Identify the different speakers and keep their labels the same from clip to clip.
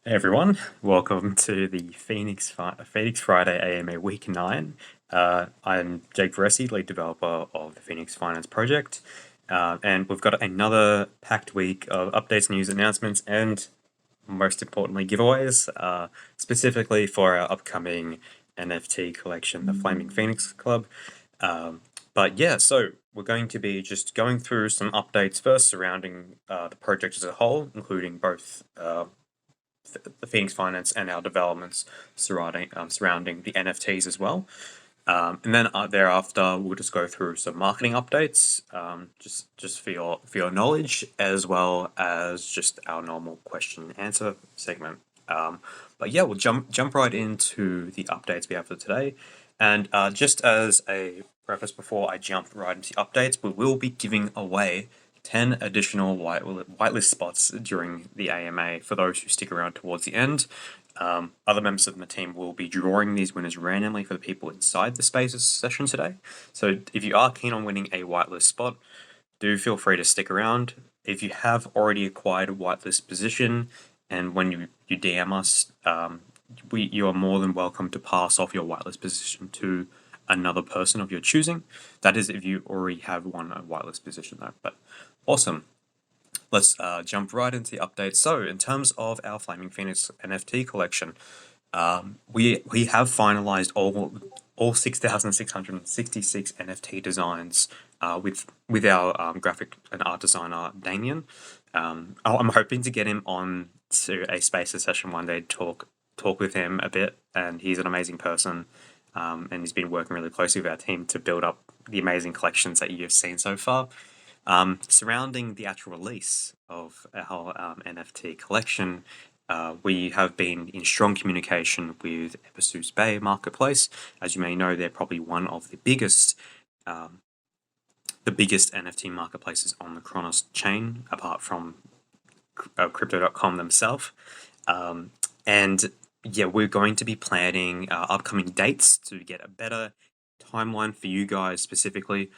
Speaker 1: Hey everyone, welcome to the Phoenix Friday AMA Week 9. I'm Jake Veresi, lead developer of the Phoenix Finance project, and we've got another packed week of updates, news, announcements, and most importantly, giveaways, specifically for our upcoming NFT collection, the Flaming Phoenix Club. But yeah, so we're going to be just going through some updates first surrounding the project as a whole, including both the Phoenix Finance and our developments surrounding the NFTs as well. And then thereafter, we'll just go through some marketing updates, just for your knowledge, as well as just our normal question and answer segment. But yeah, we'll jump right into the updates we have for today. And just as a preface before I jump right into the updates, we will be giving away 10 additional whitelist spots during the AMA for those who stick around towards the end. Other members of the team will be drawing these winners randomly for the people inside the Spaces session today. So if you are keen on winning a whitelist spot, do feel free to stick around. If you have already acquired a whitelist position, and when you DM us, you are more than welcome to pass off your whitelist position to another person of your choosing. That is if you already have won a whitelist position though. But awesome. Let's jump right into the updates. So in terms of our Flaming Phoenix NFT collection, we have finalized all 6,666 NFT designs with our graphic and art designer Damien. I'm hoping to get him on to a Spaces session one day to talk with him a bit, and he's an amazing person, and he's been working really closely with our team to build up the amazing collections that you've seen so far. Surrounding the actual release of our NFT collection, we have been in strong communication with Episu's Bay Marketplace. As you may know, they're probably one of the biggest NFT marketplaces on the Kronos chain, apart from Crypto.com themselves. And yeah, we're going to be planning upcoming dates to get a better timeline for you guys specifically.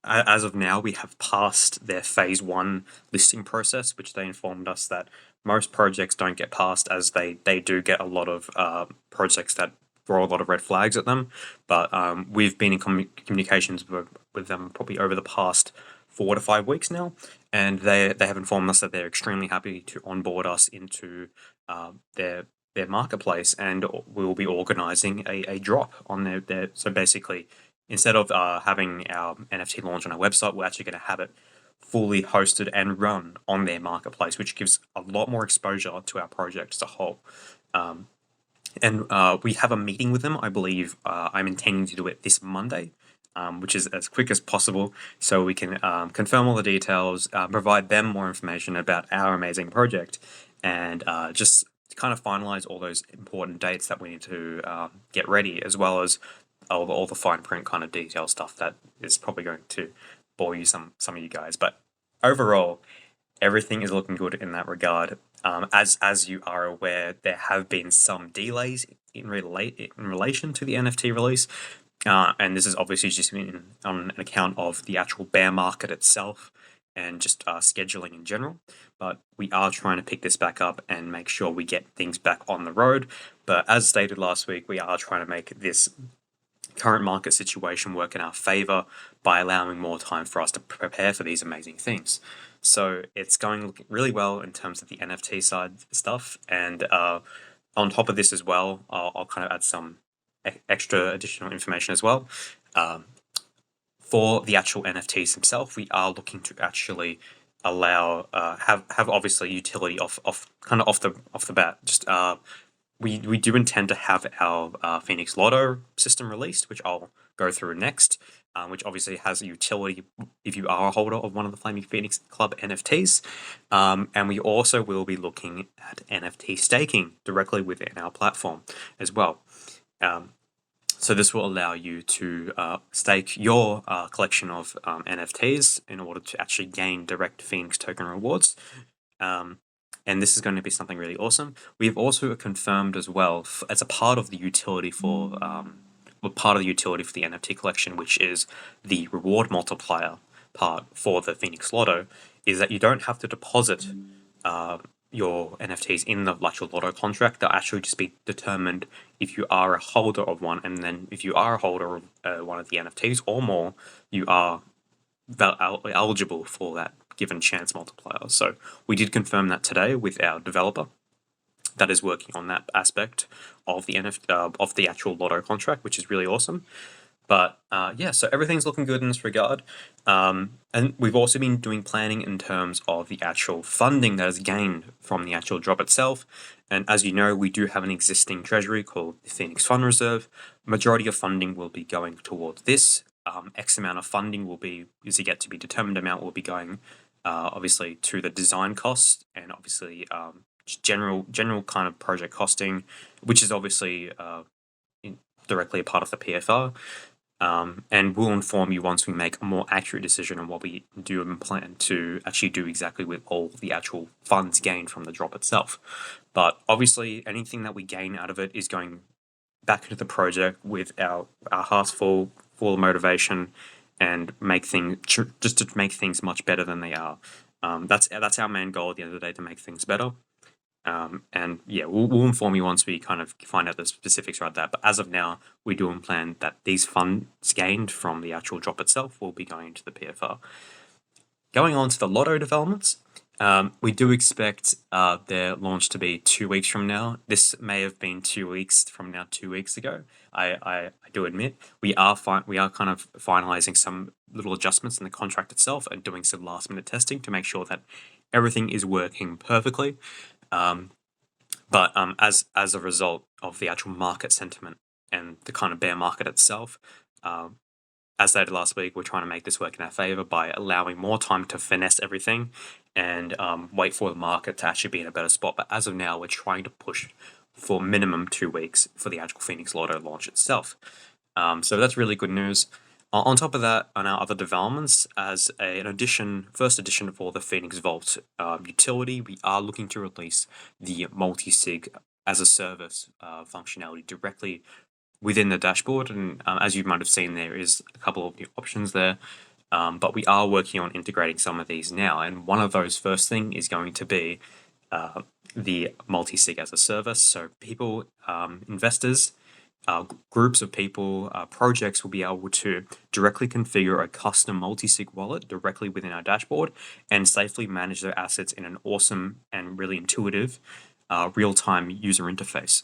Speaker 1: As of now, we have passed their phase 1 listing process, which they informed us that most projects don't get passed, as they do get a lot of projects that throw a lot of red flags at them. But we've been in communications with them probably over the past 4 to 5 weeks now, and they have informed us that they're extremely happy to onboard us into their marketplace, and we'll be organizing a drop on their. So basically, instead of having our NFT launch on our website, we're actually going to have it fully hosted and run on their marketplace, which gives a lot more exposure to our project as a whole. And we have a meeting with them. I believe I'm intending to do it this Monday, which is as quick as possible, so we can confirm all the details, provide them more information about our amazing project, and just kind of finalize all those important dates that we need to get ready, as well as all the fine print kind of detail stuff that is probably going to bore you some of you guys. But overall, everything is looking good in that regard. As you are aware, there have been some delays in relation to the NFT release, and this is obviously just on an account of the actual bear market itself and just scheduling in general. But we are trying to pick this back up and make sure we get things back on the road. But as stated last week, we are trying to make this current market situation work in our favor by allowing more time for us to prepare for these amazing things. So it's going really well in terms of the NFT side stuff, and on top of this as well, I'll kind of add some extra additional information as well. For the actual NFTs themselves, we are looking to actually allow have obviously utility off the bat. Just we do intend to have our Phoenix Lotto system released, which I'll go through next, which obviously has a utility if you are a holder of one of the Flaming Phoenix Club NFTs. And we also will be looking at NFT staking directly within our platform as well. So this will allow you to stake your collection of NFTs in order to actually gain direct Phoenix token rewards. And this is going to be something really awesome. We have also confirmed as well, as a part of the utility for the NFT collection, which is the reward multiplier part for the Phoenix Lotto, is that you don't have to deposit your NFTs in the actual lotto contract. They'll actually just be determined if you are a holder of one, and then if you are a holder of one of the NFTs or more, you are eligible for that given chance multiplier. So we did confirm that today with our developer that is working on that aspect of the of the actual lotto contract, which is really awesome. But yeah, so everything's looking good in this regard. And we've also been doing planning in terms of the actual funding that is gained from the actual drop itself. And as you know, we do have an existing treasury called the Phenix Fund Reserve. Majority of funding will be going towards this. X amount of funding will be, is yet to be determined amount, will be going obviously to the design costs and obviously general kind of project costing, which is obviously directly a part of the PFR. And we'll inform you once we make a more accurate decision on what we do and plan to actually do exactly with all the actual funds gained from the drop itself. But obviously, anything that we gain out of it is going back into the project with our hearts full of motivation and make things just to make things much better than they are. That's our main goal at the end of the day, to make things better. And yeah, we'll inform you once we kind of find out the specifics around that. But as of now, we do plan that these funds gained from the actual drop itself will be going to the PFR. Going on to the lotto developments, we do expect their launch to be 2 weeks from now. This may have been 2 weeks from now, 2 weeks ago. I do admit we are kind of finalizing some little adjustments in the contract itself and doing some last minute testing to make sure that everything is working perfectly. But as a result of the actual market sentiment and the kind of bear market itself, as stated last week, we're trying to make this work in our favor by allowing more time to finesse everything and wait for the market to actually be in a better spot. But as of now, we're trying to push for minimum 2 weeks for the actual Phenix Lotto launch itself. So that's really good news. On top of that, on our other developments, as first edition for the Phenix Vault utility, we are looking to release the multi-sig as a service functionality directly within the dashboard. And as you might have seen, there is a couple of new options there. But we are working on integrating some of these now. And one of those first thing is going to be the multi-sig as a service. So people, investors, groups of people, projects will be able to directly configure a custom multi-sig wallet directly within our dashboard and safely manage their assets in an awesome and really intuitive real-time user interface.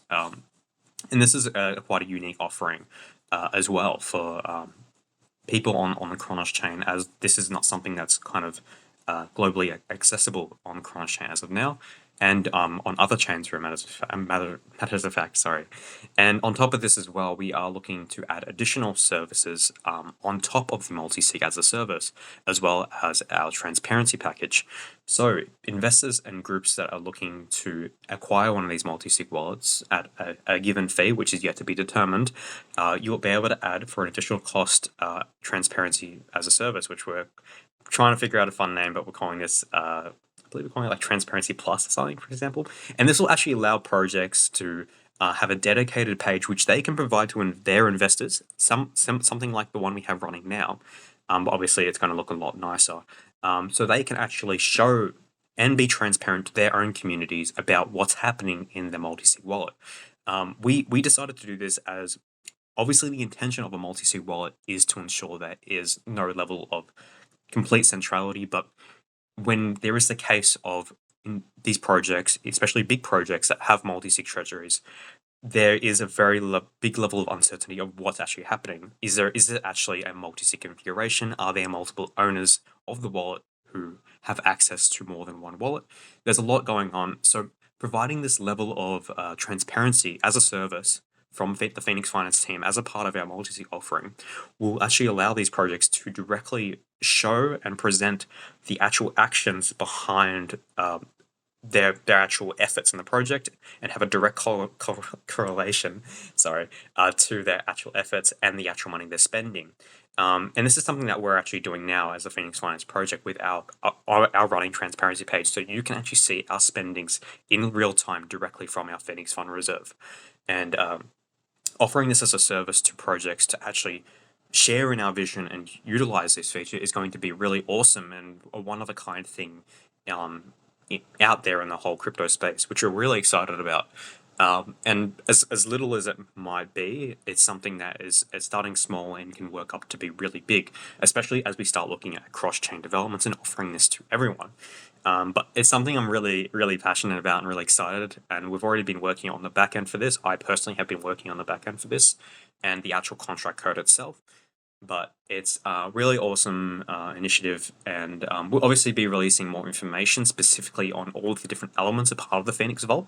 Speaker 1: And this is quite a unique offering as well for people on the Kronos chain, as this is not something that's kind of globally accessible on Kronos chain as of now, and on other chains for matters of fact, sorry. And on top of this as well, we are looking to add additional services on top of the multi-sig as a service, as well as our transparency package. So investors and groups that are looking to acquire one of these multi-sig wallets at a given fee, which is yet to be determined, you'll be able to add for an additional cost transparency as a service, which we're trying to figure out a fun name, but we're calling this I believe we're calling it like Transparency Plus or something, for example. And this will actually allow projects to have a dedicated page which they can provide to their investors, something like the one we have running now. But obviously, it's going to look a lot nicer. So they can actually show and be transparent to their own communities about what's happening in the multi-sig wallet. We decided to do this as obviously the intention of a multi-sig wallet is to ensure there is no level of complete centrality, but when there is the case of these projects, especially big projects that have multi-sig treasuries, there is a very big level of uncertainty of what's actually happening. Is it actually a multi-sig configuration? Are there multiple owners of the wallet who have access to more than one wallet? There's a lot going on. So providing this level of transparency as a service from the Phenix Finance team as a part of our multi-sig offering will actually allow these projects to directly show and present the actual actions behind their actual efforts in the project and have a direct correlation to their actual efforts and the actual money they're spending. And this is something that we're actually doing now as a Phenix Finance project with our running transparency page, so you can actually see our spendings in real time directly from our Phenix Fund Reserve. And offering this as a service to projects to actually share in our vision and utilize this feature is going to be really awesome and a one-of-a-kind thing out there in the whole crypto space, which we're really excited about. And as little as it might be, it's something that is it's starting small and can work up to be really big, especially as we start looking at cross-chain developments and offering this to everyone. But it's something I'm really, really passionate about and really excited. And we've already been working on the back end for this. I personally have been working on the back end for this and the actual contract code itself. But it's a really awesome initiative, and we'll obviously be releasing more information specifically on all of the different elements of part of the Phenix Vault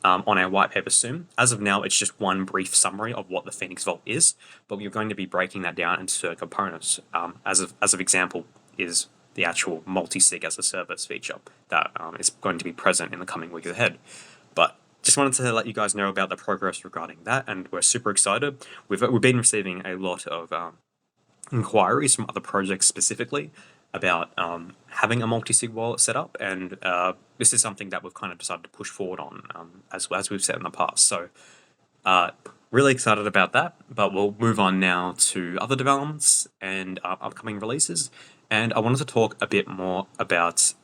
Speaker 1: on our white paper soon. As of now, it's just one brief summary of what the Phenix Vault is, but we're going to be breaking that down into certain components. As of example, is the actual multi-sig as a service feature that is going to be present in the coming weeks ahead. But just wanted to let you guys know about the progress regarding that, and we're super excited. We've been receiving a lot of inquiries from other projects specifically about having a multi-sig wallet set up, and this is something that we've kind of decided to push forward on as we've said in the past. So really excited about that, but we'll move on now to other developments and upcoming releases. And I wanted to talk a bit more about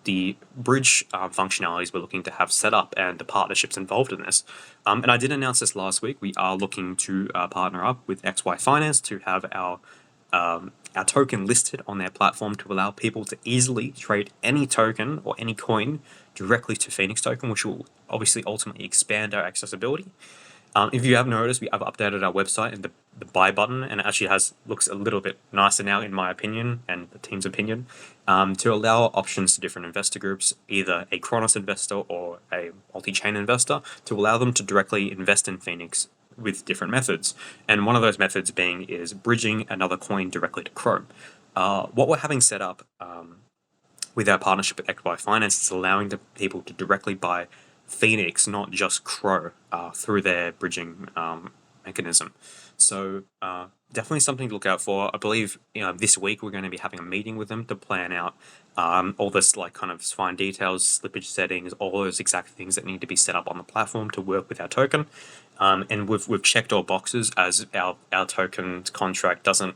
Speaker 1: the bridge functionalities we're looking to have set up and the partnerships involved in this. And I did announce this last week. We are looking to partner up with XY Finance to have our token listed on their platform to allow people to easily trade any token or any coin directly to Phenix token, which will obviously ultimately expand our accessibility. If you have noticed, we have updated our website and the buy button, and it actually looks a little bit nicer now, in my opinion and the team's opinion, to allow options to different investor groups, either a Kronos investor or a multi-chain investor, to allow them to directly invest in Phenix with different methods. And one of those methods is bridging another coin directly to Chrome. What we're having set up with our partnership with XY Finance is allowing the people to directly buy Phenix, not just Crow, through their bridging mechanism. So definitely something to look out for. I believe this week we're going to be having a meeting with them to plan out all this kind of fine details, slippage settings, all those exact things that need to be set up on the platform to work with our token. And we've checked all boxes, as our token contract doesn't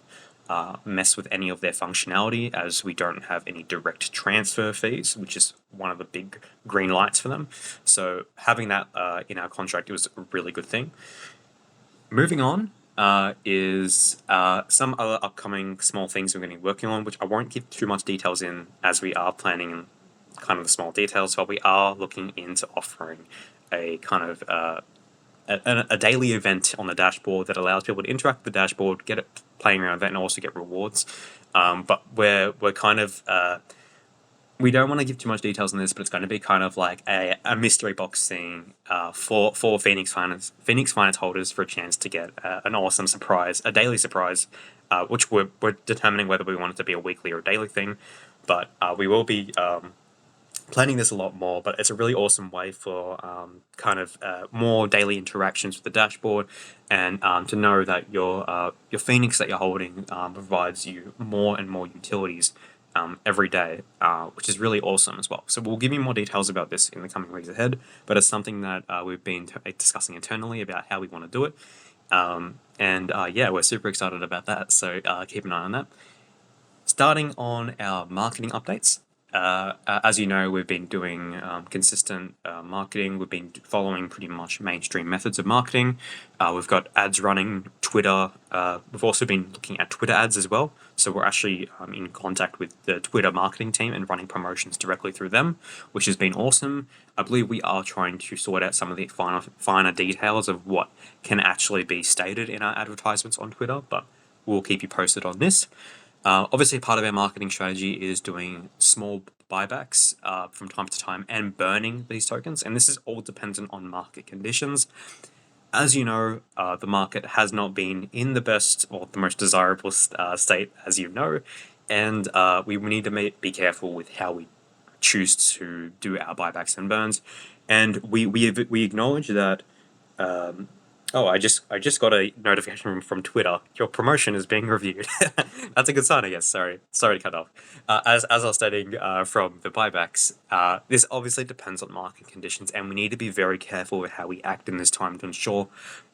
Speaker 1: mess with any of their functionality, as we don't have any direct transfer fees, which is one of the big green lights for them. So having that in our contract was a really good thing. Moving on is some other upcoming small things we're going to be working on, which I won't give too much details in, as we are planning kind of the small details, but we are looking into offering a kind of a daily event on the dashboard that allows people to interact with the dashboard, get it playing around with it, and also get rewards. But we're kind of we don't want to give too much details on this, but it's going to be kind of like a mystery box thing for Phenix Finance holders, for a chance to get an awesome surprise, a daily surprise, which we're determining whether we want it to be a weekly or a daily thing. But we will be planning this a lot more, but it's a really awesome way for kind of more daily interactions with the dashboard, and to know that your Phenix that you're holding provides you more and more utilities every day, which is really awesome as well. So we'll give you more details about this in the coming weeks ahead, but it's something that we've been discussing internally about how we want to do it. And yeah, we're super excited about that, so keep an eye on that. Starting on our marketing updates. As you know, we've been doing consistent marketing. We've been following pretty much mainstream methods of marketing. We've got ads running, Twitter. We've also been looking at Twitter ads as well. So we're actually in contact with the Twitter marketing team and running promotions directly through them, which has been awesome. I believe we are trying to sort out some of the finer details of what can actually be stated in our advertisements on Twitter, but we'll keep you posted on this. Obviously, part of our marketing strategy is doing small buybacks from time to time and burning these tokens, and this is all dependent on market conditions. As you know, the market has not been in the best or the most desirable state, as you know, and we need to be careful with how we choose to do our buybacks and burns. And we acknowledge that. Oh, I just got a notification from Twitter. Your promotion is being reviewed. That's a good sign, I guess. Sorry to cut off. As I was stating from the buybacks, this obviously depends on market conditions, and we need to be very careful with how we act in this time to ensure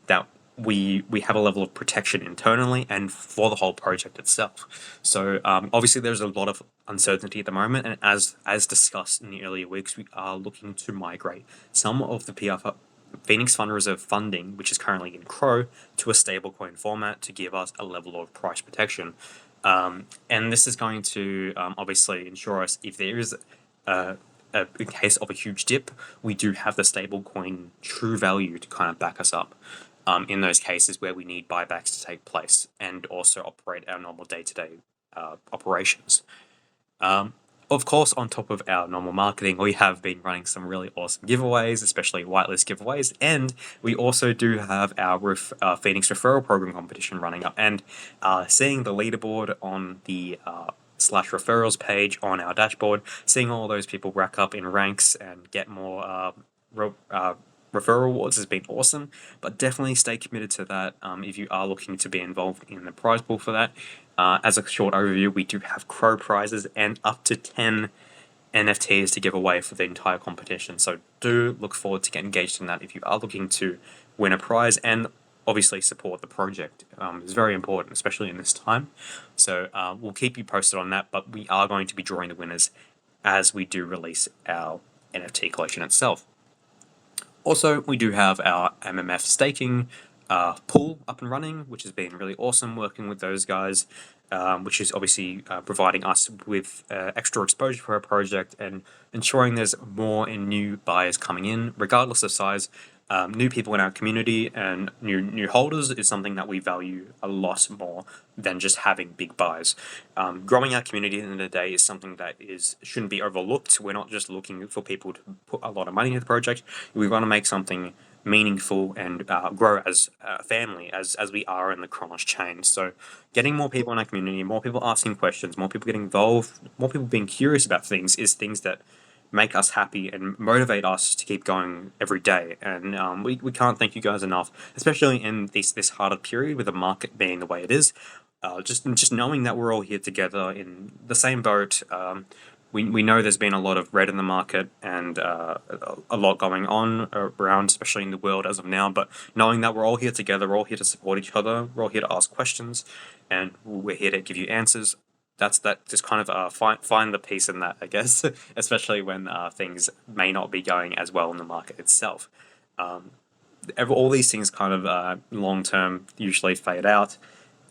Speaker 1: that we have a level of protection internally and for the whole project itself. So obviously there's a lot of uncertainty at the moment, and as discussed in the earlier weeks, we are looking to migrate some of the Phoenix Fund Reserve funding, which is currently in Crow, to a stablecoin format to give us a level of price protection. And this is going to obviously ensure us if there is in case of a huge dip, we do have the stablecoin true value to kind of back us up in those cases where we need buybacks to take place and also operate our normal day-to-day operations. Of course, on top of our normal marketing, we have been running some really awesome giveaways, especially whitelist giveaways, and we also do have our Phoenix referral program competition running up. And seeing the leaderboard on the slash referrals page on our dashboard, seeing all those people rack up in ranks and get more referral awards has been awesome, but definitely stay committed to that if you are looking to be involved in the prize pool for that. As a short overview, we do have Crow prizes and up to 10 NFTs to give away for the entire competition. So do look forward to get engaged in that if you are looking to win a prize and obviously support the project. It's very important, especially in this time. So we'll keep you posted on that, but we are going to be drawing the winners as we do release our NFT collection itself. Also, we do have our MMF staking pool up and running, which has been really awesome working with those guys, which is obviously providing us with extra exposure for our project and ensuring there's more and new buyers coming in, regardless of size. New people in our community and new holders is something that we value a lot more than just having big buys. Growing our community at the end of the day is something that shouldn't be overlooked. We're not just looking for people to put a lot of money into the project. We want to make something meaningful and grow as a family as we are in the Kronos chain. So getting more people in our community, more people asking questions, more people getting involved, more people being curious about things is things that make us happy and motivate us to keep going every day. And we can't thank you guys enough, especially in this harder period with the market being the way it is. Just knowing that we're all here together in the same boat. We know there's been a lot of red in the market and a lot going on around, especially in the world as of now. But knowing that we're all here together, we're all here to support each other, we're all here to ask questions, and we're here to give you answers. That just kind of find the peace in that, I guess, especially when things may not be going as well in the market itself. All these things kind of long term usually fade out,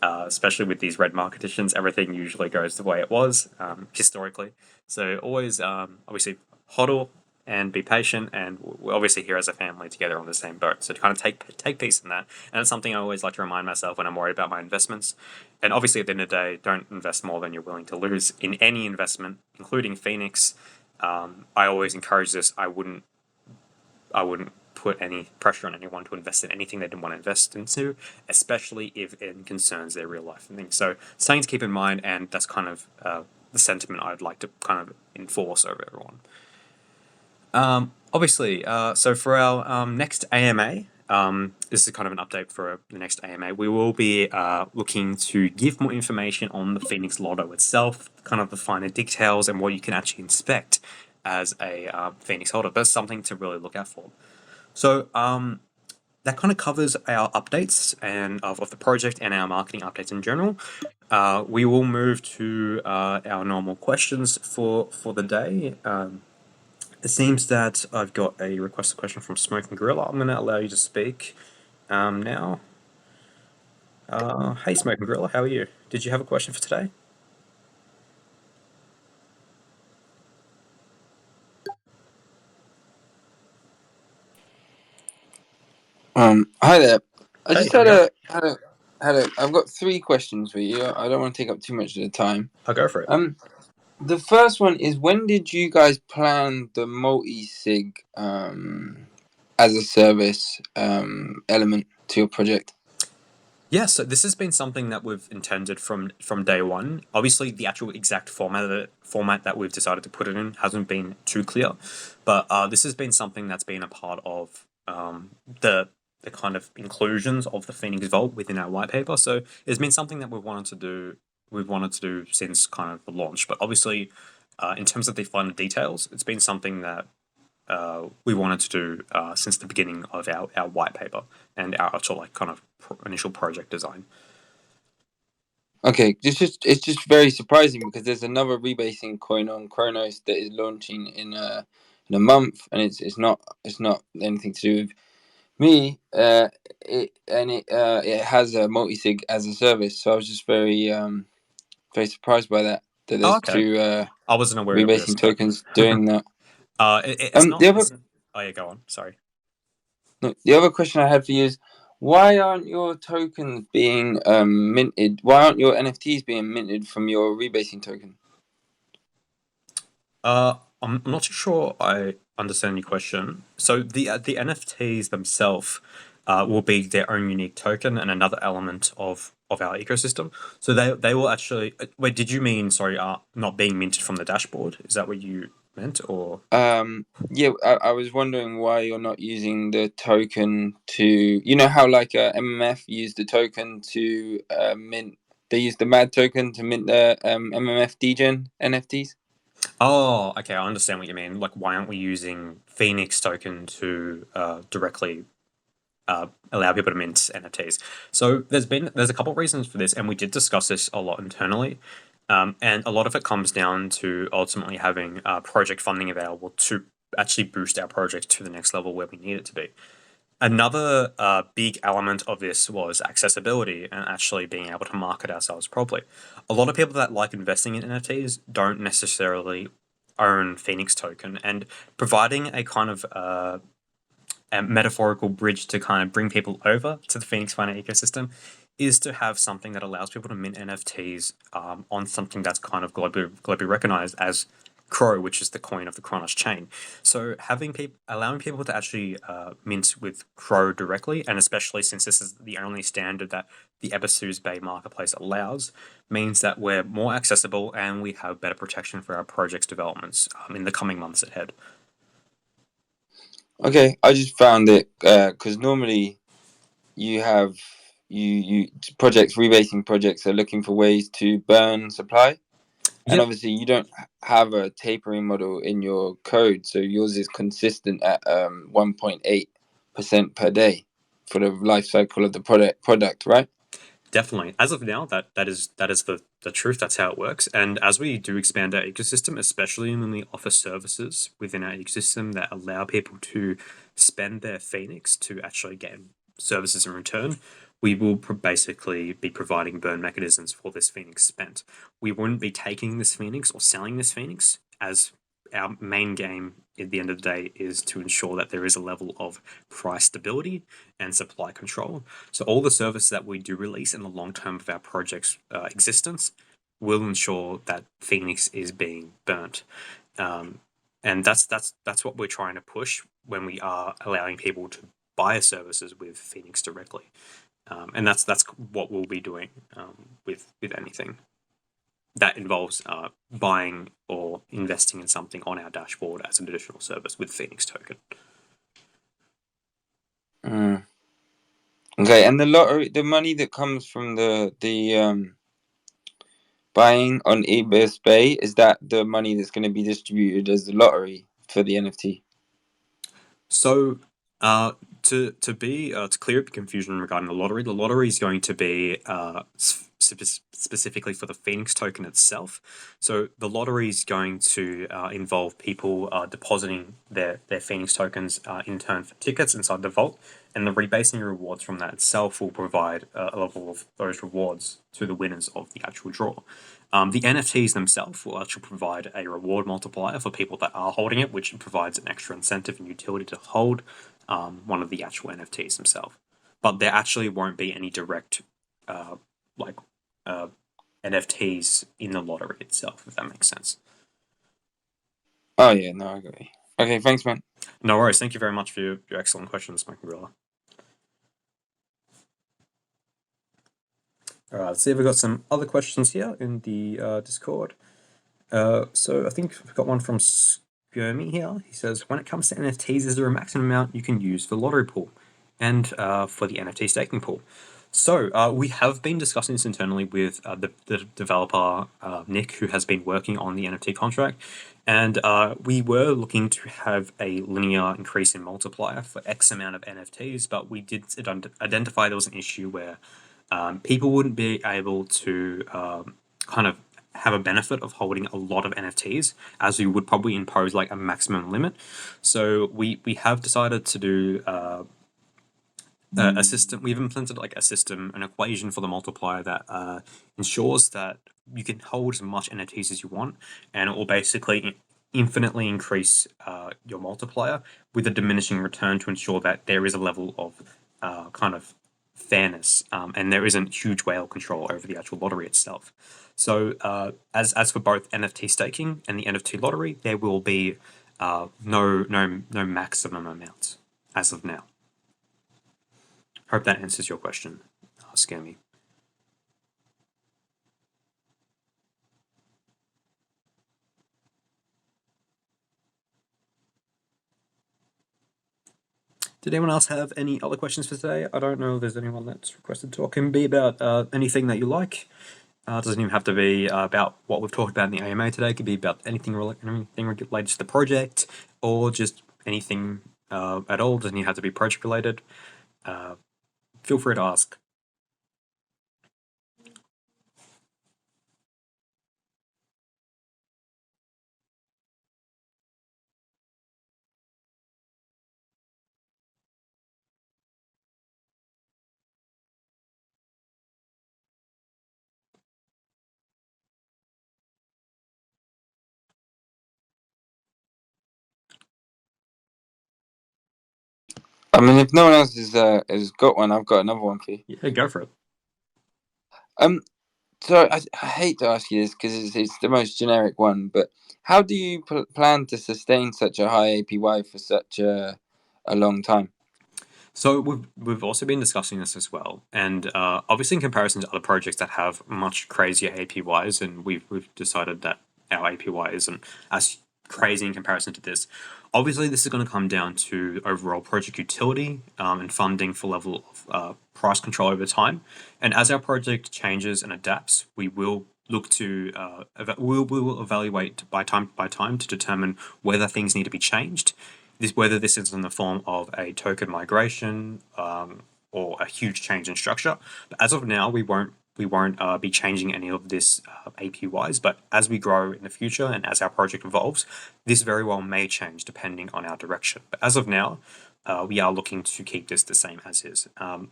Speaker 1: especially with these red market conditions. Everything usually goes the way it was historically. So always, obviously, hodl and be patient, and we're obviously here as a family together on the same boat. So to kind of take peace in that, and it's something I always like to remind myself when I'm worried about my investments. And obviously, at the end of the day, don't invest more than you're willing to lose in any investment, including Phoenix. I always encourage this. I wouldn't put any pressure on anyone to invest in anything they didn't want to invest into, especially if it concerns their real life and things. So something to keep in mind, and that's kind of the sentiment I'd like to kind of enforce over everyone. Obviously, so for our next AMA, this is kind of an update for the next AMA. We will be looking to give more information on the Phoenix Lotto itself, kind of the finer details and what you can actually inspect as a Phoenix holder. That's something to really look out for. So that kind of covers our updates and of the project and our marketing updates in general. We will move to our normal questions for the day. It seems that I've got a requested question from Smoking Gorilla. I'm going to allow you to speak now. Hey, Smoking Gorilla, how are you? Did you have a question for today?
Speaker 2: Hi there. I
Speaker 1: Hey,
Speaker 2: just
Speaker 1: how's it
Speaker 2: had a. I've got three questions for you. I don't want to take up too much of the time.
Speaker 1: I'll go for it.
Speaker 2: The first one is, when did you guys plan the multi-sig as a service element to your project?
Speaker 1: Yeah, so this has been something that we've intended from day one. Obviously, the actual exact format that we've decided to put it in hasn't been too clear, but this has been something that's been a part of the kind of inclusions of the Phoenix Vault within our white paper. So it's been something that we've wanted to do. We've wanted to do since kind of the launch, but obviously, in terms of the finer details, it's been something that we wanted to do since the beginning of our white paper and our actual like kind of initial project design.
Speaker 2: Okay, it's just very surprising because there's another rebasing coin on Chronos that is launching in a month, and it's not anything to do with me. It has a multi-sig as a service, so I was just very surprised by that
Speaker 1: Oh,
Speaker 2: there's
Speaker 1: okay.
Speaker 2: two
Speaker 1: I wasn't aware of this,
Speaker 2: rebasing
Speaker 1: but
Speaker 2: tokens doing that.
Speaker 1: it's
Speaker 2: The
Speaker 1: not.
Speaker 2: other
Speaker 1: Oh yeah, go on. Sorry.
Speaker 2: No, the other question I had for you is, why aren't your tokens being minted? Why aren't your NFTs being minted from your rebasing token?
Speaker 1: I'm not too sure I understand your question. So the NFTs themselves will be their own unique token and another element of our ecosystem. So they will actually. Wait, did you mean sorry? Not being minted from the dashboard? Is that what you meant, or?
Speaker 2: Yeah, I was wondering why you're not using the token to, how like MMF used the token to mint. They used the MAD token to mint the MMF degen NFTs.
Speaker 1: Oh, okay. I understand what you mean. Like, why aren't we using Phenix token to directly allow people to mint NFTs? So there's a couple of reasons for this, and we did discuss this a lot internally. And a lot of it comes down to ultimately having project funding available to actually boost our project to the next level where we need it to be. Another big element of this was accessibility and actually being able to market ourselves properly. A lot of people that like investing in NFTs don't necessarily own Phoenix token, and providing a kind of a metaphorical bridge to kind of bring people over to the Phoenix Finance ecosystem is to have something that allows people to mint NFTs on something that's kind of globally recognized as Crow, which is the coin of the Kronos chain. So allowing people to actually mint with Crow directly, and especially since this is the only standard that the Ebisu's Bay marketplace allows, means that we're more accessible and we have better protection for our project's developments in the coming months ahead.
Speaker 2: Okay, I just found it because normally you have you projects rebasing projects are looking for ways to burn supply, and
Speaker 1: Yep.
Speaker 2: obviously you don't have a tapering model in your code, so yours is consistent at 1.8% per day for the life cycle of the product, right?
Speaker 1: Definitely. As of now, that is the truth. That's how it works. And as we do expand our ecosystem, especially when we offer services within our ecosystem that allow people to spend their Phoenix to actually get services in return, we will basically be providing burn mechanisms for this Phoenix spent. We wouldn't be taking this Phoenix or selling this Phoenix, as our main game at the end of the day is to ensure that there is a level of price stability and supply control. So all the services that we do release in the long term of our project's existence will ensure that Phoenix is being burnt. Um, and that's what we're trying to push when we are allowing people to buy services with Phoenix directly. And that's what we'll be doing with anything that involves buying or investing in something on our dashboard as an additional service with Phoenix token.
Speaker 2: Mm. Okay, and the lottery, the money that comes from the buying on eBay Bay, is that the money that's going to be distributed as the lottery for the NFT?
Speaker 1: So, to clear up the confusion regarding the lottery is going to be specifically for the Phoenix token itself. So the lottery is going to involve people depositing their Phoenix tokens in turn for tickets inside the vault, and the rebasing rewards from that itself will provide a level of those rewards to the winners of the actual draw. The NFTs themselves will actually provide a reward multiplier for people that are holding it, which provides an extra incentive and utility to hold one of the actual NFTs themselves. But there actually won't be any direct uh, like uh, NFTs in the lottery itself, if that makes sense.
Speaker 2: Oh yeah, no, I got you. Okay, thanks, man.
Speaker 1: No worries. Thank you very much for your excellent questions, Smoking Gorilla. All right, let's see if we've got some other questions here in the Discord. So I think we've got one from Skirmy here. He says, when it comes to NFTs, is there a maximum amount you can use for the lottery pool and for the NFT staking pool? So we have been discussing this internally with the developer Nick, who has been working on the NFT contract, and we were looking to have a linear increase in multiplier for X amount of NFTs, but we did identify there was an issue where people wouldn't be able to kind of have a benefit of holding a lot of NFTs, as we would probably impose like a maximum limit. So we have decided to do a system. We've implemented like a system, an equation for the multiplier that ensures that you can hold as much NFTs as you want, and it will basically infinitely increase your multiplier with a diminishing return to ensure that there is a level of kind of fairness, and there isn't huge whale control over the actual lottery itself. So as for both NFT staking and the NFT lottery, there will be no maximum amounts as of now. Hope that answers your question, Scammy. Did anyone else have any other questions for today? I don't know if there's anyone that's requested to talk. It can be about anything that you like. It doesn't even have to be about what we've talked about in the AMA today. It could be about anything related to the project, or just anything at all. It doesn't even have to be project related. Feel free to ask.
Speaker 2: I mean, if no one else has got one, I've got another one for you.
Speaker 1: Yeah, go for it.
Speaker 2: So I hate to ask you this because it's the most generic one, but how do you plan to sustain such a high APY for such a long time?
Speaker 1: So we've also been discussing this as well, and obviously in comparison to other projects that have much crazier APYs, and we've decided that our APY isn't as crazy in comparison to this. Obviously, this is going to come down to overall project utility and funding for level of price control over time. And as our project changes and adapts, we will look to we'll evaluate by time to determine whether things need to be changed, whether this is in the form of a token migration or a huge change in structure. But as of now, we won't be changing any of this APYs. But as we grow in the future and as our project evolves, this very well may change depending on our direction. But as of now, we are looking to keep this the same as is. In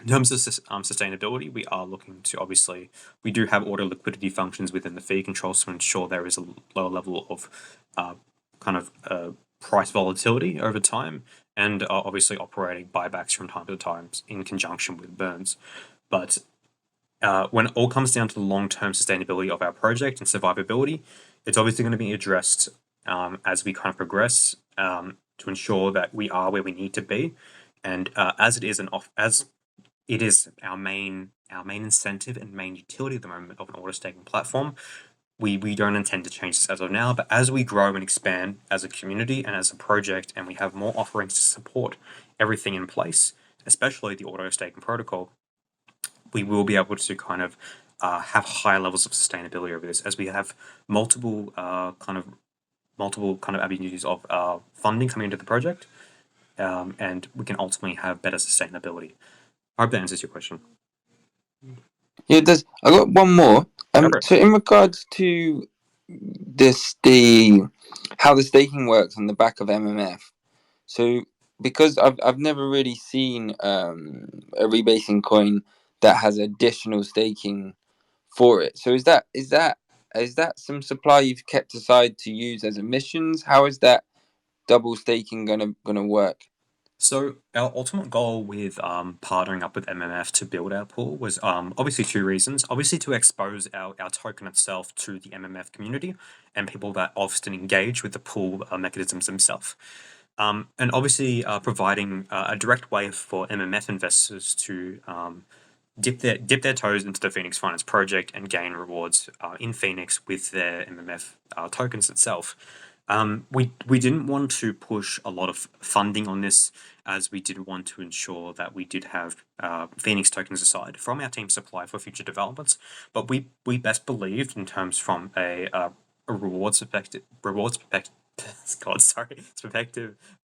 Speaker 1: terms of sustainability, we are looking to obviously, we do have auto liquidity functions within the fee controls to ensure there is a lower level of kind of price volatility over time, and are obviously operating buybacks from time to time in conjunction with burns. But when it all comes down to the long-term sustainability of our project and survivability, it's obviously going to be addressed as we kind of progress to ensure that we are where we need to be. And as it is our main incentive and main utility at the moment of an auto staking platform, we don't intend to change this as of now. But as we grow and expand as a community and as a project, and we have more offerings to support everything in place, especially the auto staking protocol, we will be able to kind of have higher levels of sustainability over this, as we have multiple avenues of funding coming into the project, and we can ultimately have better sustainability. I hope that answers your question.
Speaker 2: Yeah, it does. I got one more.
Speaker 1: Cover it.
Speaker 2: So in regards to the how the staking works on the back of MMF. So because I've never really seen a rebasing coin that has additional staking for it. So is that some supply you've kept aside to use as emissions? How is that double staking gonna work?
Speaker 1: So our ultimate goal with partnering up with MMF to build our pool was obviously two reasons. Obviously to expose our token itself to the MMF community and people that often engage with the pool mechanisms themselves. And obviously providing a direct way for MMF investors to dip their toes into the Phenix Finance project and gain rewards in Phenix with their MMF tokens itself. We didn't want to push a lot of funding on this as we did want to ensure that we did have Phoenix tokens aside from our team supply for future developments. But we best believed in terms from a perspective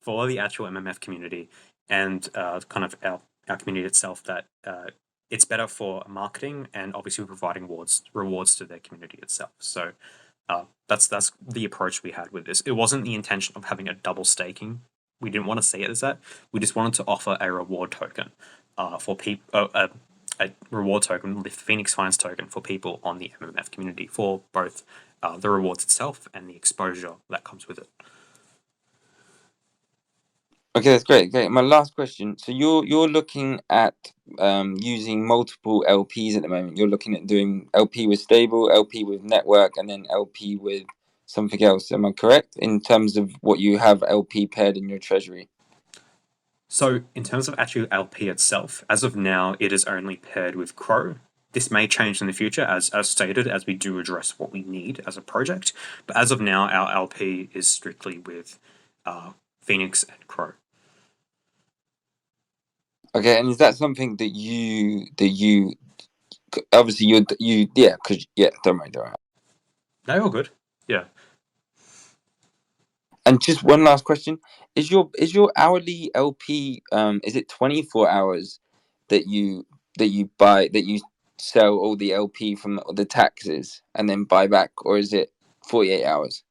Speaker 1: for the actual MMF community and kind of our community itself that it's better for marketing and obviously providing rewards to their community itself. So that's the approach we had with this. It wasn't the intention of having a double staking. We didn't want to see it as that. We just wanted to offer a reward token for people. A reward token, the Phoenix Finance token for people on the MMF community for both the rewards itself and the exposure that comes with it.
Speaker 2: Okay, that's great. Great. My last question. So you're looking at using multiple LPs at the moment. You're looking at doing LP with stable, LP with network, and then LP with something else. Am I correct in terms of what you have LP paired in your treasury?
Speaker 1: So in terms of actual LP itself, as of now, it is only paired with Crow. This may change in the future, as stated, as we do address what we need as a project. But as of now, our LP is strictly with Phoenix and Crow.
Speaker 2: Okay, and is that something that you obviously you yeah, because yeah, don't worry.
Speaker 1: They're all good. Yeah.
Speaker 2: And just one last question: is your hourly LP is it 24 hours that you buy, that you sell all the LP from the taxes and then buy back, or is it 48 hours?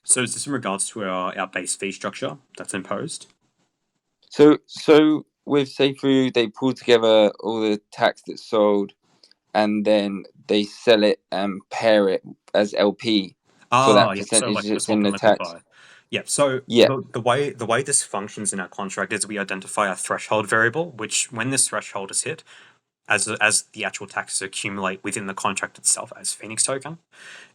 Speaker 1: So is this in regards to our base fee structure that's imposed?
Speaker 2: So with Seifu, they pull together all the tax that's sold, and then they sell it and pair it as LP for that
Speaker 1: Yep. So
Speaker 2: percentage
Speaker 1: like the
Speaker 2: that's in
Speaker 1: swap and
Speaker 2: the tax.
Speaker 1: liquefy. Yeah. So
Speaker 2: Yeah.
Speaker 1: the way this functions in our contract is we identify a threshold variable, which when this threshold is hit, as the actual taxes accumulate within the contract itself as Phoenix token,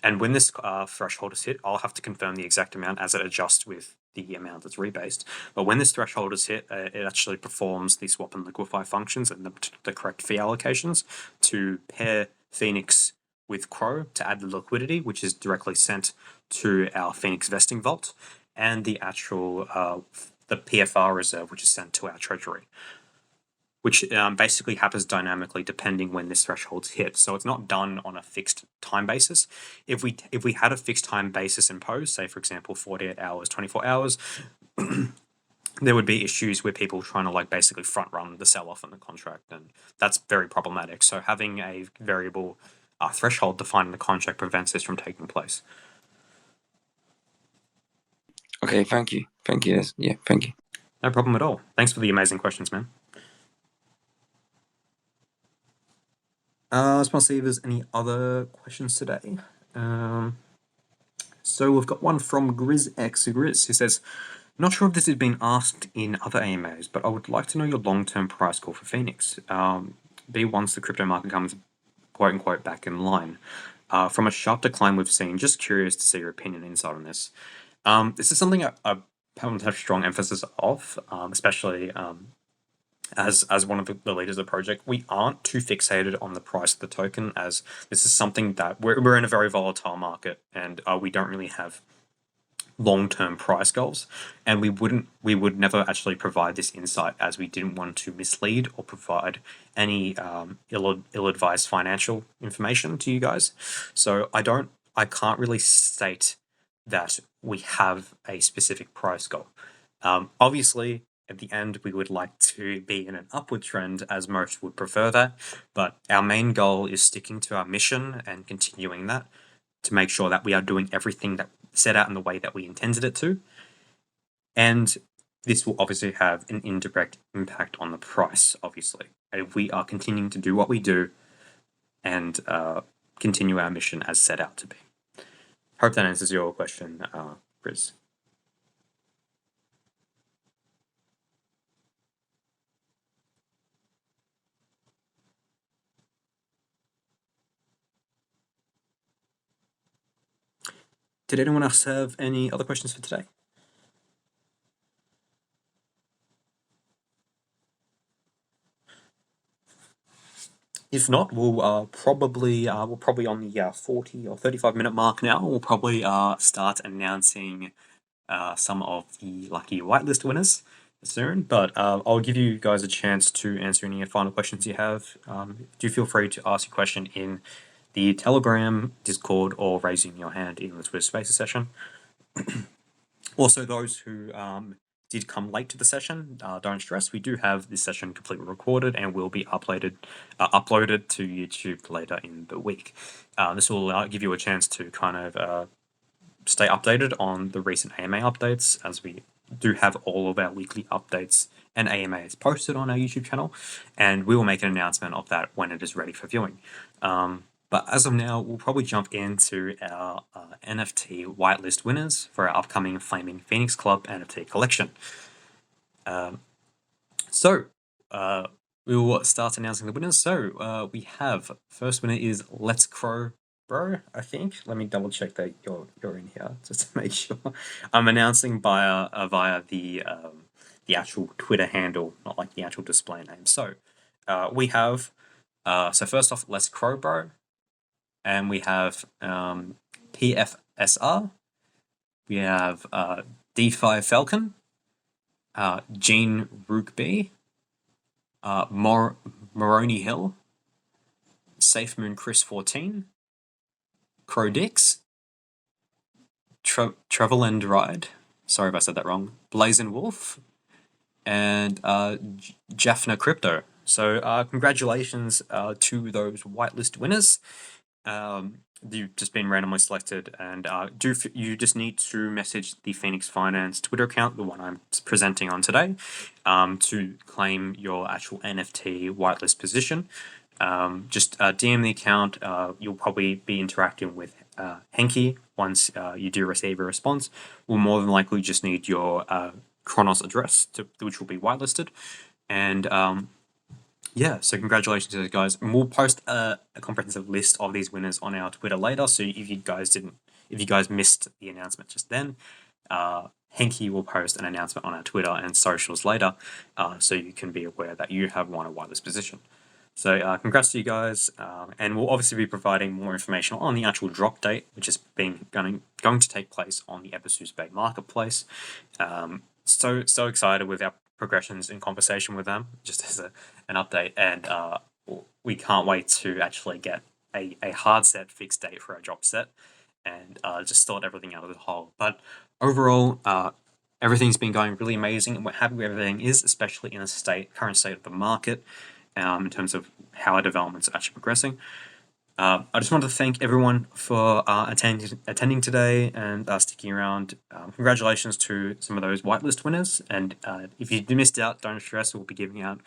Speaker 1: and when this threshold is hit, I'll have to confirm the exact amount as it adjusts with the amount that's rebased. But when this threshold is hit, it actually performs the swap and liquefy functions and the correct fee allocations to pair Phoenix with Crow to add the liquidity, which is directly sent to our Phoenix vesting vault, and the actual the PFR reserve, which is sent to our treasury, which basically happens dynamically depending when this threshold's hit. So it's not done on a fixed time basis. If we had a fixed time basis imposed, say for example 48 hours, 24 hours, there would be issues with people trying to like basically front run the sell off in the contract, and that's very problematic. So having a variable threshold defined in the contract prevents this from taking place.
Speaker 2: Okay. Thank you. Thank you. Yeah. Thank you.
Speaker 1: No problem at all. Thanks for the amazing questions, man. I just want to see if there's any other questions today. So we've got one from GrizzX who says, not sure if this has been asked in other AMAs, but I would like to know your long-term price call for Phoenix. Be once the crypto market comes quote unquote back in line. From a sharp decline we've seen, just curious to see your opinion and insight on this. This is something I have strong emphasis of, especially as one of the leaders of the project. We aren't too fixated on the price of the token, as this is something that we're in a very volatile market, and we don't really have long-term price goals, and we would never actually provide this insight, as we didn't want to mislead or provide any ill-advised financial information to you guys. So I can't really state that we have a specific price goal. Obviously at the end we would like to be in an upward trend, as most would prefer that, but our main goal is sticking to our mission and continuing that to make sure that we are doing everything that set out in the way that we intended it to. And this will obviously have an indirect impact on the price, obviously. If we are continuing to do what we do and continue our mission as set out to be. Hope that answers your question, Briz. Did anyone else have any other questions for today? If not, we'll probably on the 40 or 35-minute mark now. We'll probably start announcing some of the lucky whitelist winners. soon, but I'll give you guys a chance to answer any final questions you have. Do feel free to ask your question in the Telegram, Discord, or raising your hand in the Twitter Spaces session. Also, those who did come late to the session, don't stress. We do have this session completely recorded and will be uploaded to YouTube later in the week. This will give you a chance to kind of stay updated on the recent AMA updates, as we do have all of our weekly updates and AMAs posted on our YouTube channel, and we will make an announcement of that when it is ready for viewing. But as of now, we'll probably jump into our NFT whitelist winners for our upcoming Flaming Phoenix Club NFT collection. We will start announcing the winners. So we have first winner is Let's Crow Bro, I think. Let me double check that you're in here just to make sure. I'm announcing via the actual Twitter handle, not like the actual display name. So we have so first off, Let's Crow Bro, and we have PFSR. We have D5 Falcon, Gene Rookby, Moroni Hill, Safe Moon Chris 14, Crow Dix, Travel and Ride, sorry if I said that wrong, Blazing Wolf, and Jaffna Crypto. So congratulations to those whitelist winners. You've just been randomly selected, and you just need to message the Phoenix Finance Twitter account, the one I'm presenting on today, to claim your actual NFT whitelist position. Just DM the account. You'll probably be interacting with Henki once you do receive a response. We'll more than likely just need your Chronos address, which will be whitelisted, and yeah, so congratulations to those guys. And we'll post a comprehensive list of these winners on our Twitter later. So if you guys missed the announcement just then, Henki will post an announcement on our Twitter and socials later, so you can be aware that you have won a whitelist position. So congrats to you guys, and we'll obviously be providing more information on the actual drop date, which is going to take place on the Episodes Bay Marketplace. So excited with our progressions in conversation with them, just as an update, and we can't wait to actually get a hard set fixed date for our drop set, and just sort everything out of the hole. But overall, everything's been going really amazing, and we're happy with everything is, especially in the current state of the market, in terms of how our developments are actually progressing. I just wanted to thank everyone for attending today and sticking around. Congratulations to some of those whitelist winners, and if you missed out, don't stress, we'll be giving out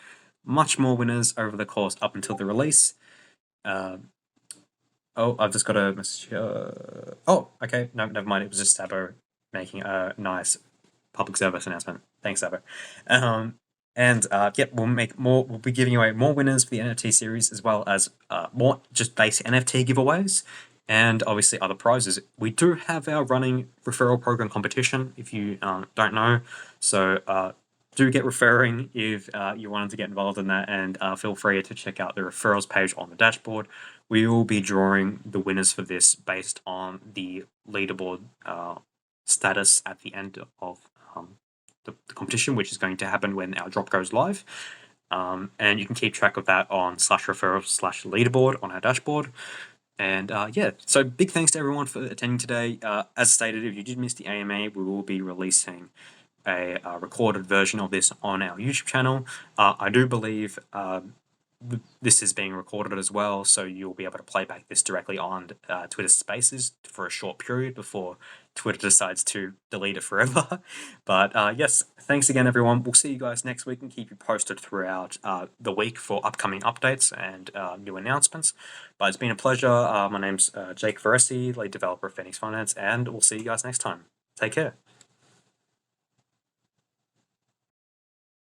Speaker 1: much more winners over the course up until the release. Oh, I've just got a message here. Oh, okay, no, never mind, it was just Sabo making a nice public service announcement. Thanks, Sabo. And we'll be giving away more winners for the NFT series, as well as more just basic NFT giveaways, and obviously other prizes. We do have our running referral program competition, if you don't know. So do get referring if you wanted to get involved in that, and feel free to check out the referrals page on the dashboard. We will be drawing the winners for this based on the leaderboard status at the end of the competition, which is going to happen when our drop goes live. And you can keep track of that on /referral/leaderboard on our dashboard. And yeah, so big thanks to everyone for attending today. As stated, if you did miss the AMA, we will be releasing a recorded version of this on our YouTube channel. I do believe this is being recorded as well, so you'll be able to play back this directly on Twitter Spaces for a short period before Twitter decides to delete it forever. But yes, thanks again, everyone. We'll see you guys next week and keep you posted throughout the week for upcoming updates and new announcements. But it's been a pleasure. My name's Jake Veresi, lead developer of Phenix Finance, and we'll see you guys next time. Take care.